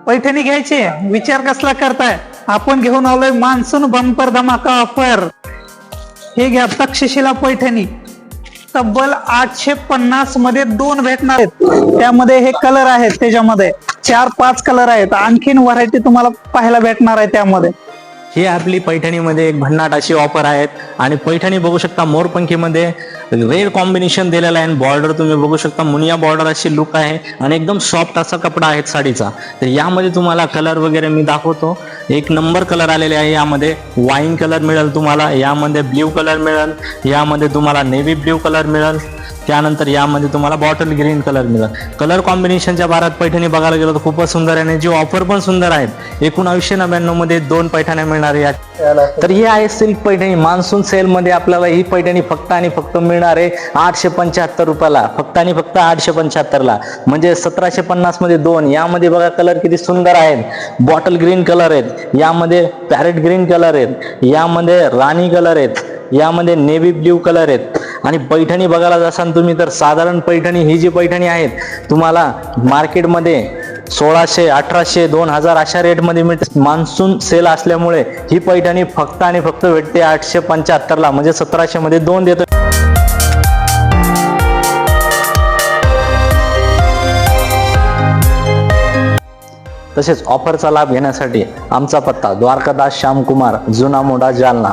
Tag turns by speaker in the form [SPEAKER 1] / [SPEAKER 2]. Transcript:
[SPEAKER 1] पैठणी घ्यायची विचार कसला करताय? आपण घेऊन आलोय मान्सून बंपर धमाका ऑफर. हे घ्या तक्षशिला पैठणी. तब्बल 850 मध्ये 2 भेटणार आहेत. त्यामध्ये हे कलर आहेत, त्याच्यामध्ये 4-5 कलर आहेत. आणखीन व्हरायटी तुम्हाला पाहायला भेटणार आहे त्यामध्ये.
[SPEAKER 2] ही आपली पैठणीमध्ये एक भन्नाट अशी ऑफर आहेत. आणि पैठणी बघू शकता मोरपंखीमध्ये रेड कॉम्बिनेशन दिलेलं आहे. बॉर्डर तुम्ही बघू शकता मुनिया बॉर्डर अशी लुक आहे आणि एकदम सॉफ्ट असा कपडा आहे साडीचा. तर यामध्ये तुम्हाला कलर वगैरे मी दाखवतो. एक नंबर कलर आलेले आहे. यामध्ये वाईन कलर मिळेल तुम्हाला, यामध्ये ब्ल्यू कलर मिळेल, यामध्ये तुम्हाला नेव्ही ब्ल्यू कलर मिळेल, त्यानंतर यामध्ये तुम्हाला बॉटल ग्रीन कलर मिळेल. कलर कॉम्बिनेशनच्या बारात पैठणी बघायला गेलो तर खूपच सुंदर आहे आणि जी ऑफर पण सुंदर आहेत. 1999 मध्ये 2 पैठण्या मिळणार आहे. तर ही आहे सिल्क पैठणी. मान्सून सेल मध्ये आपल्याला ही पैठणी फक्त आणि फक्त मिळणार आहे 875 रुपयाला. फक्त आणि फक्त 875 ला, म्हणजे 1750 मध्ये 2. यामध्ये बघा कलर किती सुंदर आहेत. बॉटल ग्रीन कलर आहेत, यामध्ये पॅरेट ग्रीन कलर आहेत, यामध्ये राणी कलर आहेत, यामध्ये नेव्ही ब्ल्यू कलर आहेत. आणि पैठणी बघायला जासान तुम्ही तर साधारण पैठणी ही जी पैठणी आहेत तुम्हाला मार्केटमध्ये 1600, 1800, 2000 अशा रेटमध्ये मिळते. मान्सून सेल असल्यामुळे ही पैठणी फक्त आणि फक्त भेटते 875 ला, म्हणजे 1700 मध्ये 2 देतो. तसेच ऑफरचा लाभ घेण्यासाठी आमचा पत्ता द्वारकादास श्यामकुमार, जुना मोडा, जालना.